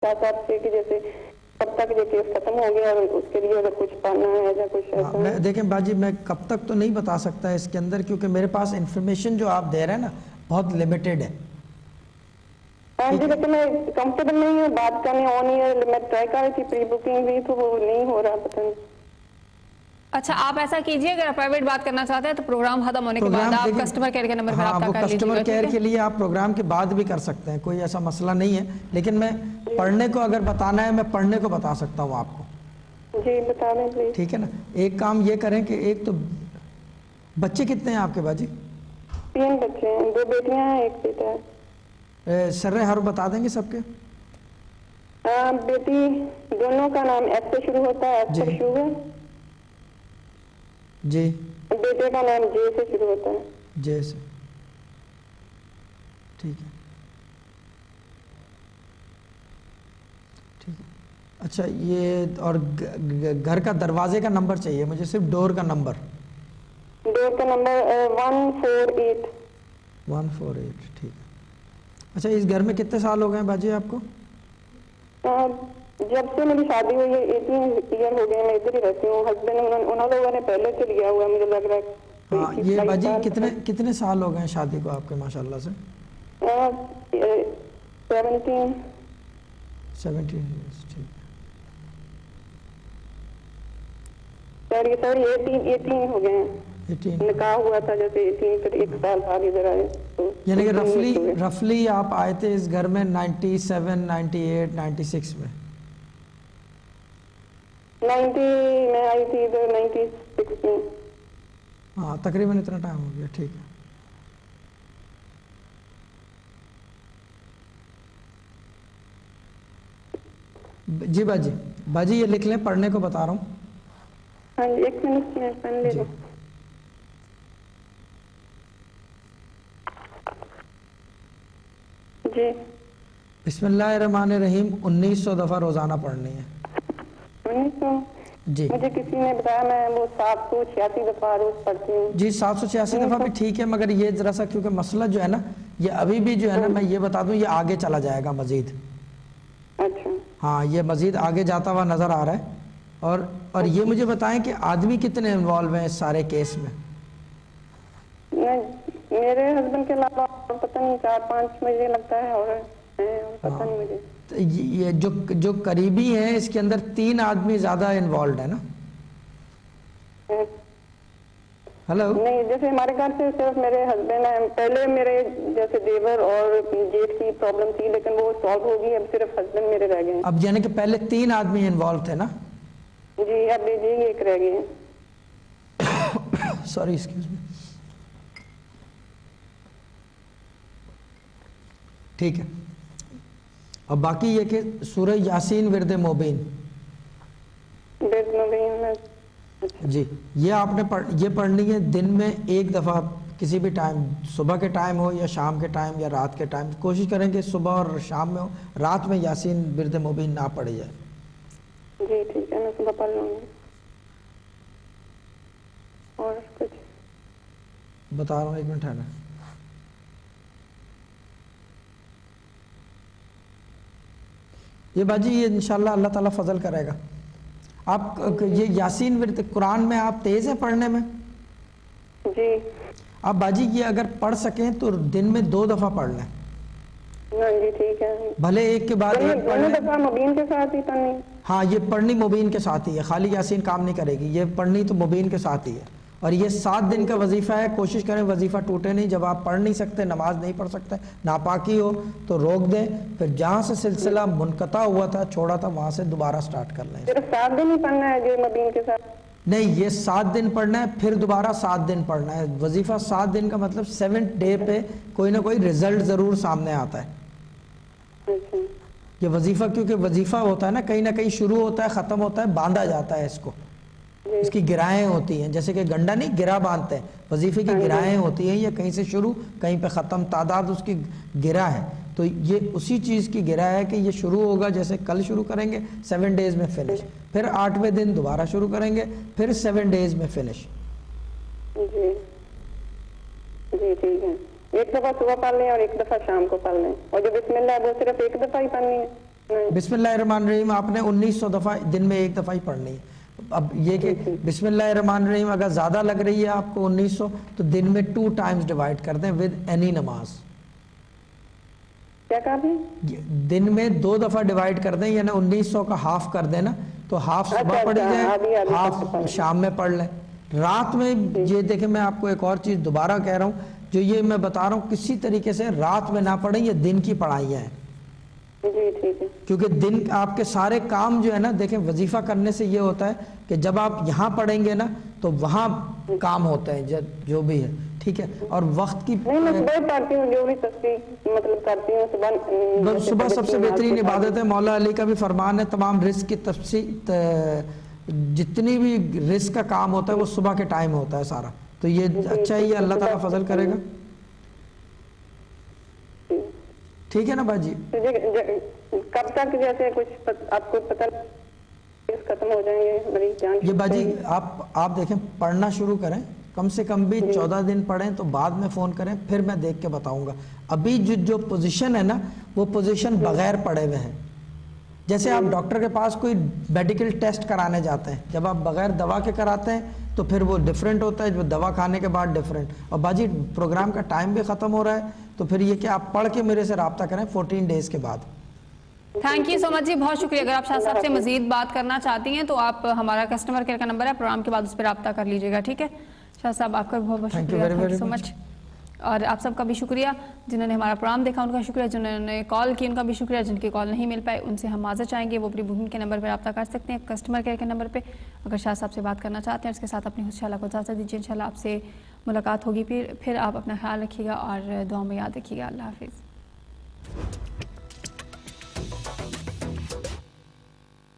پوچھا تھا آپ سے کہ جیسے کب تک یہ کیس ختم ہو گیا اور اس کے لیے اگر کچھ پڑھنا ہے یا کچھ ایسا. دیکھیں باجی میں کب تک تو نہیں بتا سکتا اس کے اندر، کیونکہ میرے پاس انفارمیشن جو آپ دے رہے ہیں نا بہت لمیٹڈ ہے. ہاں جی لیکن میں کمفرٹیبل نہیں ہوں بات کرنے ہونی ہے. میں ٹرائی کر رہی تھی پری بکنگ بھی تو وہ نہیں ہو رہا پتہ نہیں. اچھا آپ ایسا کیجئے اگر آپ پرائیویٹ بات کرنا چاہتے ہیں تو پروگرام ختم ہونے کے بعد آپ کسٹمر کیئر کے نمبر پر رابطہ کر لیجیے گا. کسٹمر کیئر کے لیے آپ پروگرام کے بعد بھی کر سکتے ہیں، کوئی ایسا مسئلہ نہیں ہے. لیکن میں پڑھنے کو اگر بتانا ہے میں پڑھنے کو بتا سکتا ہوں آپ کو. جی بتا دیں پلیز. ٹھیک ہے نا. ایک کام یہ کریں کہ ایک تو بچے کتنے ہیں آپ کے باجی؟ 3 بچے ہیں، 2 بیٹیاں ہیں 1 بیٹا ہے. سر حرف بتا دیں گے سب کے؟ بیٹی دونوں کا نام ایف سے شروع ہوتا ہے، ایف پر شروع ہے. جی. بیٹے کا نام جے سے شروع ہوتا ہے. جے سے. ٹھیک ہے ٹھیک ہے. اچھا یہ اور گھر کا دروازے کا نمبر چاہیے مجھے، صرف ڈور کا نمبر. ڈور کا نمبر 148. 148 ٹھیک ہے. اچھا اس گھر میں کتنے سال ہو گئے ہیں باجی آپ کو؟ جب سے میری شادی ہوئی ہے 18 ایئر ہو گئے. میں ادھر ہی رہتی ہوں. ہسبینڈ انہوں لوگوں نے پہلے سے لیا ہوا مجھے لگ رہا ہے. ہاں یہ باجی کتنے سال ہو گئے ہیں شادی کو آپ کے ماشاءاللہ سے؟ 17 years ٹھیک ہے. سوری 18 ہو گئے ہیں. 18 نکاح ہوا تھا جیسے 18 پھر 1 سال بعد ادھر آئے. یعنی کہ رفلی آپ آئے تھے اس گھر میں 97 98 96 میں؟ 90 میں آئی تھی ادھر 96 میں. ہاں تقریباً اتنا ٹائم ہو گیا. ٹھیک ہے. جی باجی یہ لکھ لیں، پڑھنے کو بتا رہا ہوں. ہاں جی 1 منٹ میں پین لے لوں. جی. بسم اللہ الرحمن الرحیم 1900 دفعہ روزانہ پڑھنی ہے. 1900 جی. مجھے کسی نے بتایا میں وہ 786 دفعہ روز پڑھتی ہوں. جی 786 دفعہ بھی ٹھیک ہے، مگر یہ ذرا سا کیونکہ مسئلہ جو ہے نا یہ ابھی بھی جو ہے نا میں یہ بتا دوں یہ آگے چلا جائے گا مزید. اچھا. ہاں یہ مزید آگے جاتا ہوا نظر آ رہا ہے. اور یہ مجھے بتائیں کہ آدمی کتنے انوالو ہیں اس سارے کیس میں؟ میرے ہسبینڈ کے علاوہ پتہ نہیں 4-5 مجھے لگتا ہے اور پتہ نہیں مجھے. یہ جو قریبی ہیں اس کے اندر 3 آدمی زیادہ انوالوڈ ہیں نا. ہلو. نہیں جیسے ہمارے گھر سے صرف میرے ہسبینڈ ہیں. پہلے میرے جیسے دیور اور جیٹ کی پرابلم تھی لیکن وہ سالو ہو گئی. اب صرف ہسبینڈ میرے رہ گئے ہیں. اب یعنی کہ پہلے 3 آدمی انوالو تھے نا؟ جی اب جی 1 رہ گئے ہیں. Sorry excuse me. ٹھیک ہے. اور باقی یہ کہ سورہ یاسین ورد مبین جی یہ آپ نے یہ پڑھنی ہے دن میں 1 دفعہ کسی بھی ٹائم، صبح کے ٹائم ہو یا شام کے ٹائم یا رات کے ٹائم. کوشش کریں کہ صبح اور شام میں ہو، رات میں یاسین ورد مبین نہ پڑھی جائے. جی ٹھیک ہے میں صبح پڑھ لوں گی. اور کچھ بتا رہا ہوں 1 منٹ ہے نا. یہ باجی یہ انشاءاللہ اللہ تعالیٰ فضل کرے گا. آپ یہ یاسین ورد قرآن میں آپ تیز ہیں پڑھنے میں؟ جی. آپ باجی یہ اگر پڑھ سکیں تو دن میں 2 دفعہ پڑھ لیں. ہاں جی ٹھیک ہے. بھلے ایک کے بعد ایک پڑھ لیں. مبین کے ساتھ ہی پڑھنی؟ ہاں یہ پڑھنی مبین کے ساتھ ہی ہے، خالی یاسین کام نہیں کرے گی. یہ پڑھنی تو مبین کے ساتھ ہی ہے. اور یہ 7 دن کا وظیفہ ہے. کوشش کریں وظیفہ ٹوٹے نہیں. جب آپ پڑھ نہیں سکتے، نماز نہیں پڑھ سکتے، ناپاکی ہو تو روک دیں. پھر جہاں سے سلسلہ منقطع ہوا تھا چھوڑا تھا وہاں سے دوبارہ سٹارٹ کر لیں. صرف 7 دن ہی پڑھنا ہے جو مبین کے ساتھ؟ نہیں یہ 7 دن پڑھنا ہے پھر دوبارہ 7 دن پڑھنا ہے. وظیفہ 7 دن کا مطلب 7 ڈے پہ کوئی نہ کوئی رزلٹ ضرور سامنے آتا ہے. یہ وظیفہ کیونکہ وظیفہ ہوتا ہے نا کہیں نہ کہیں شروع ہوتا ہے ختم ہوتا ہے، باندھا جاتا ہے اس کو. اس کی گرائیں ہوتی ہیں جیسے کہ گنڈا نہیں گرا باندھتے ہیں، وظیفے کی گرائیں ہوتی ہیں. یہ کہیں سے شروع کہیں پہ ختم، تعداد اس کی گرا ہے. تو یہ اسی چیز کی گرا ہے کہ یہ شروع ہوگا جیسے کل شروع کریں گے 7 ڈیز میں فنش، پھر 8ویں دن دوبارہ شروع کریں گے پھر 7 ڈیز میں فنش. جی جی ٹھیک ہے. 1 دفعہ صبح پڑھ لیں اور 1 دفعہ شام کو پڑھ لیں. اور جو بسم اللہ ہے وہ صرف 1 دفعہ ہی پڑھنی ہے؟ بسم اللہ الرحمن الرحیم آپ نے 1900 دفعہ دن میں ایک دفعہ ہی پڑھنی ہے. اب یہ کہ بسم اللہ الرحمن الرحیم اگر زیادہ لگ رہی ہے آپ کو 1900 تو دن میں 2 ٹائمز ڈیوائڈ کر دیں ود اینی نماز. کیا کہا بھی؟ دن میں 2 دفعہ ڈیوائڈ کر دیں یعنی 1900 کا ہاف کر دیں نا تو ہاف صبح پڑھی جائے ہاف شام میں پڑھ لیں. رات میں یہ دیکھیں میں آپ کو ایک اور چیز دوبارہ کہہ رہا ہوں جو یہ میں بتا رہا ہوں کسی طریقے سے رات میں نہ پڑھیں یہ دن کی پڑھائیاں ہیں. جی ٹھیک ہے. کیونکہ دن آپ کے سارے کام جو ہے نا دیکھیں وظیفہ کرنے سے یہ ہوتا ہے کہ جب آپ یہاں پڑھیں گے نا تو وہاں کام ہوتے ہیں جو بھی ہے ٹھیک ہے. اور وقت کی نہیں میں صبح پڑھتی ہوں جو بھی تسبیح مطلب کرتی ہوں صبح سب سے بہترین عبادت ہے. مولا علی کا بھی فرمان ہے تمام رزق کی تفصیل جتنی بھی رزق کا کام ہوتا ہے وہ صبح کے ٹائم ہوتا ہے سارا. تو یہ اچھا ہی ہے اللہ تعالیٰ فضل کرے گا. ٹھیک ہے نا باجی. کب تک جیسے کچھ آپ کو پتہ ختم ہو جائیں گے مریض جان یہ باجی آپ دیکھیں پڑھنا شروع کریں کم سے کم بھی 14 دن پڑھیں تو بعد میں فون کریں پھر میں دیکھ کے بتاؤں گا. ابھی جو پوزیشن ہے نا وہ پوزیشن بغیر پڑھے ہوئے ہیں. جیسے آپ ڈاکٹر کے پاس کوئی میڈیکل ٹیسٹ کرانے جاتے ہیں جب آپ بغیر دوا کے کراتے ہیں تو پھر وہ ڈیفرنٹ ہوتا ہے جو دوا کھانے کے بعد ڈیفرنٹ. اور باجی پروگرام کا ٹائم بھی ختم ہو رہا ہے تو پھر یہ کہ آپ پڑھ کے میرے سے رابطہ کریں 14 ڈیز کے بعد. تھینک یو سو مچ جی بہت شکریہ. اگر آپ شاہ صاحب سے مزید بات کرنا چاہتی ہیں تو آپ ہمارا کسٹمر کیئر کا نمبر ہے پروگرام کے بعد اس پہ رابطہ کر لیجیے گا. ٹھیک ہے شاہ صاحب آپ کا بھی بہت بہت شکریہ. تھینک یو سو مچ. اور آپ سب کا بھی شکریہ جنہوں نے ہمارا پروگرام دیکھا ان کا شکریہ. جنہوں نے کال کی ان کا بھی شکریہ. جن کی کال نہیں مل پائے ان سے ہم معذرت چاہیں گے وہ اپنی بکنگ کے نمبر پہ رابطہ کر سکتے ہیں کسٹمر کیئر کے نمبر پہ. اگر شاہ صاحب سے بات کرنا چاہتے ہیں اس کے ساتھ اپنی انشاءاللہ کو اجازت دیجیے. انشاءاللہ آپ سے ملاقات ہوگی پھر آپ اپنا خیال رکھیے گا اور دعاؤں میں یاد رکھیے گا. اللہ حافظ.